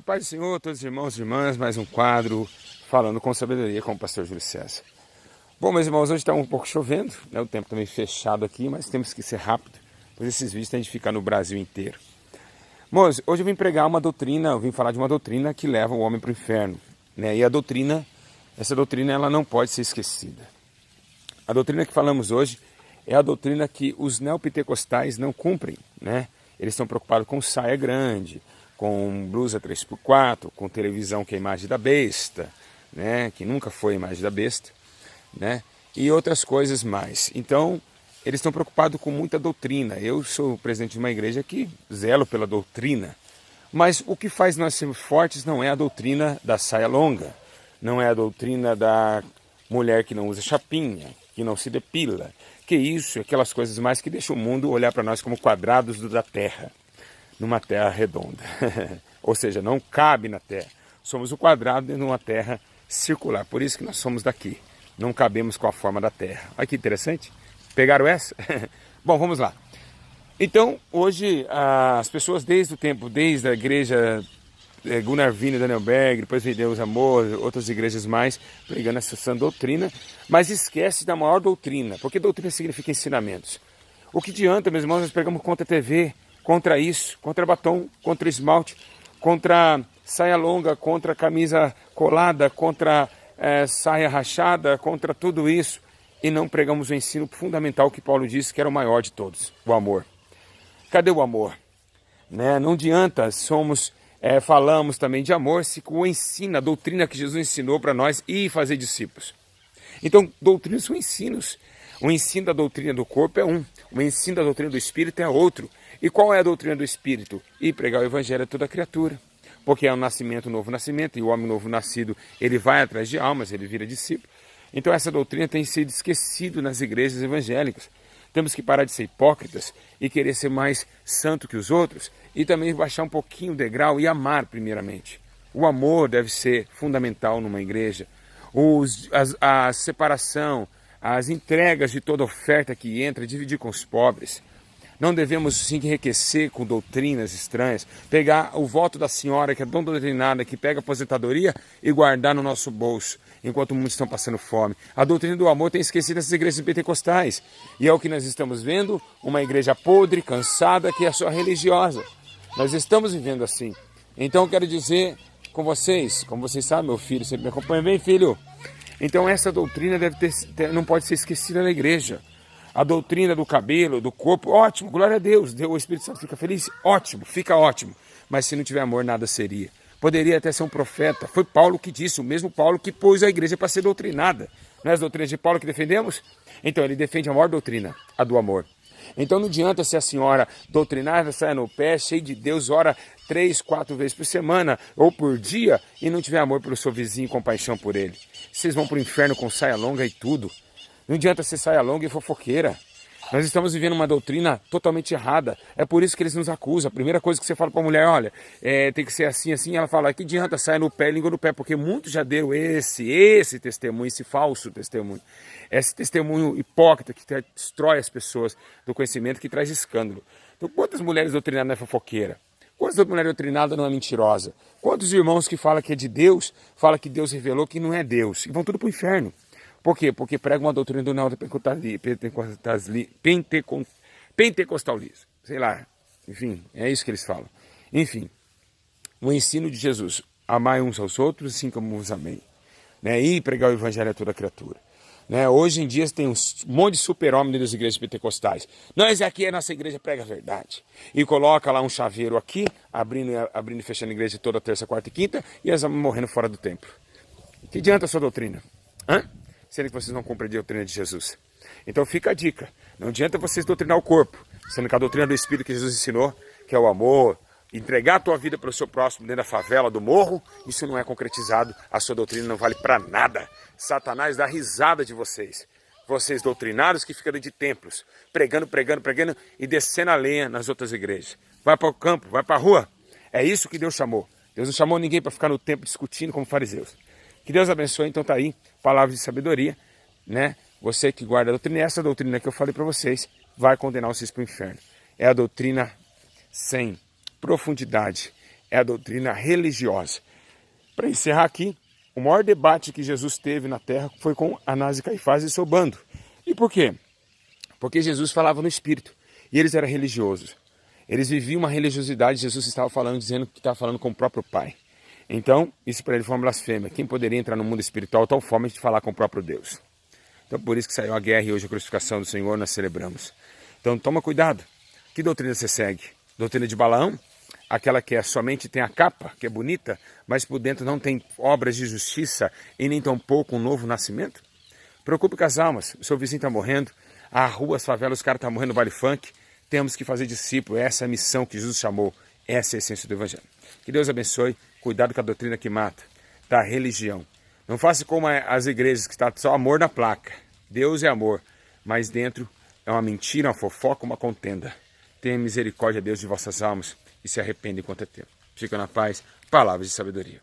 Paz do Senhor, todos os irmãos e irmãs, mais um quadro falando com sabedoria com o pastor Júlio César. Bom, meus irmãos, hoje está um pouco chovendo, né? O tempo também fechado aqui, mas temos que ser rápido, pois esses vídeos têm de ficar no Brasil inteiro. Irmãos, hoje eu vim pregar uma doutrina, eu vim falar de uma doutrina que leva o homem para o inferno, né? E essa doutrina ela não pode ser esquecida. A doutrina que falamos hoje é a doutrina que os neopentecostais não cumprem, né? Eles estão preocupados com saia grande, com blusa 3x4, com televisão que é a imagem da besta, né? Que nunca foi a imagem da besta, né? E outras coisas mais. Então, eles estão preocupados com muita doutrina. Eu sou presidente de uma igreja que zelo pela doutrina, mas o que faz nós sermos fortes não é a doutrina da saia longa, não é a doutrina da mulher que não usa chapinha, que não se depila, que isso, aquelas coisas mais que deixam o mundo olhar para nós como quadrados da terra, numa terra redonda. Ou seja, não cabe na terra. Somos o quadrado dentro de uma terra circular. Por isso que nós somos daqui. Não cabemos com a forma da terra. Olha que interessante. Pegaram essa? Bom, vamos lá. Então, hoje, as pessoas desde a igreja Gunnar Wiener, Daniel Berg, depois veio Deus Amor, outras igrejas mais, pregando essa sã doutrina, mas esquece da maior doutrina, porque doutrina significa ensinamentos. O que adianta, meus irmãos, nós pregamos contra a TV, contra isso, contra batom, contra esmalte, contra saia longa, contra camisa colada, contra saia rachada, contra tudo isso, e não pregamos o ensino fundamental que Paulo disse que era o maior de todos, o amor. Cadê o amor? Né? Não adianta, falamos também de amor se o ensino, a doutrina que Jesus ensinou para nós e fazer discípulos. Então, doutrinas são ensinos. O ensino da doutrina do corpo é um, o ensino da doutrina do Espírito é outro. E qual é a doutrina do Espírito? E pregar o Evangelho a toda criatura. Porque é um nascimento, um novo nascimento, e o homem novo nascido, ele vai atrás de almas, ele vira discípulo. Então essa doutrina tem sido esquecida nas igrejas evangélicas. Temos que parar de ser hipócritas e querer ser mais santo que os outros e também baixar um pouquinho o degrau e amar primeiramente. O amor deve ser fundamental numa igreja. A separação, as entregas de toda oferta que entra, dividir com os pobres. Não devemos se enriquecer com doutrinas estranhas, pegar o voto da senhora que é tão doutrinada, que pega a aposentadoria e guardar no nosso bolso, enquanto muitos estão passando fome. A doutrina do amor tem esquecido essas igrejas pentecostais. E é o que nós estamos vendo, uma igreja podre, cansada, que é só religiosa. Nós estamos vivendo assim. Então eu quero dizer com vocês, como vocês sabem, meu filho sempre me acompanha. Vem, filho! Então essa doutrina não pode ser esquecida na igreja. A doutrina do cabelo, do corpo, ótimo, glória a Deus, o Espírito Santo fica feliz, ótimo, fica ótimo. Mas se não tiver amor, nada seria. Poderia até ser um profeta, foi Paulo que disse, o mesmo Paulo que pôs a igreja para ser doutrinada. Não é as doutrinas de Paulo que defendemos? Então ele defende a maior doutrina, a do amor. Então não adianta se a senhora doutrinada, saia no pé, cheia de Deus, ora 3, 4 vezes por semana ou por dia e não tiver amor pelo seu vizinho e compaixão por ele. Vocês vão para o inferno com saia longa e tudo. Não adianta ser saia longa e fofoqueira. Nós estamos vivendo uma doutrina totalmente errada. É por isso que eles nos acusam. A primeira coisa que você fala para a mulher, olha, tem que ser assim, assim. Ela fala, que adianta saia no pé, língua no pé. Porque muitos já deram esse testemunho, esse falso testemunho. Esse testemunho hipócrita que destrói as pessoas do conhecimento, que traz escândalo. Então, quantas mulheres doutrinadas não é fofoqueira? Quantas mulheres doutrinadas não é mentirosa? Quantos irmãos que falam que é de Deus, falam que Deus revelou que não é Deus? E vão tudo para o inferno. Por quê? Porque prega uma doutrina do pentecostalismo. Sei lá. Enfim, é isso que eles falam. Enfim, o ensino de Jesus. Amai uns aos outros, assim como vos amei. Né? E pregar o evangelho a toda criatura. Né? Hoje em dia tem um monte de super-homem dentro das igrejas pentecostais. Nós aqui, a nossa igreja prega a verdade. E coloca lá um chaveiro aqui, abrindo e fechando a igreja toda terça, quarta e quinta, e elas vão morrendo fora do templo. Que adianta a sua doutrina? Hã? Sendo que vocês não cumprem a doutrina de Jesus. Então fica a dica, não adianta vocês doutrinar o corpo, sendo que a doutrina do Espírito que Jesus ensinou, que é o amor, entregar a tua vida para o seu próximo dentro da favela, do morro, isso não é concretizado, a sua doutrina não vale para nada. Satanás dá risada de vocês. Vocês doutrinários que ficam dentro de templos, pregando e descendo a lenha nas outras igrejas. Vai para o campo, vai para a rua. É isso que Deus chamou. Deus não chamou ninguém para ficar no templo discutindo como fariseus. Que Deus abençoe, então tá aí, palavras de sabedoria, né? Você que guarda a doutrina, essa doutrina que eu falei para vocês, vai condenar vocês para o inferno. É a doutrina sem profundidade, é a doutrina religiosa. Para encerrar aqui, o maior debate que Jesus teve na terra foi com Anás e Caifás e seu bando. E por quê? Porque Jesus falava no Espírito e eles eram religiosos. Eles viviam uma religiosidade, Jesus estava falando, dizendo que estava falando com o próprio Pai. Então, isso para ele foi uma blasfêmia. Quem poderia entrar no mundo espiritual de tal forma de falar com o próprio Deus? Então, por isso que saiu a guerra e hoje a crucificação do Senhor nós celebramos. Então, toma cuidado. Que doutrina você segue? Doutrina de Balaão? Aquela que somente tem a capa, que é bonita, mas por dentro não tem obras de justiça e nem tampouco um novo nascimento? Preocupe com as almas. O seu vizinho está morrendo, a rua, as favelas, os caras estão morrendo no baile funk. Temos que fazer discípulo. Essa é a missão que Jesus chamou. Essa é a essência do Evangelho. Que Deus abençoe. Cuidado com a doutrina que mata, da religião. Não faça como as igrejas que está só amor na placa. Deus é amor, mas dentro é uma mentira, uma fofoca, uma contenda. Tenha misericórdia, Deus, de vossas almas e se arrependa enquanto é tempo. Fica na paz. Palavras de sabedoria.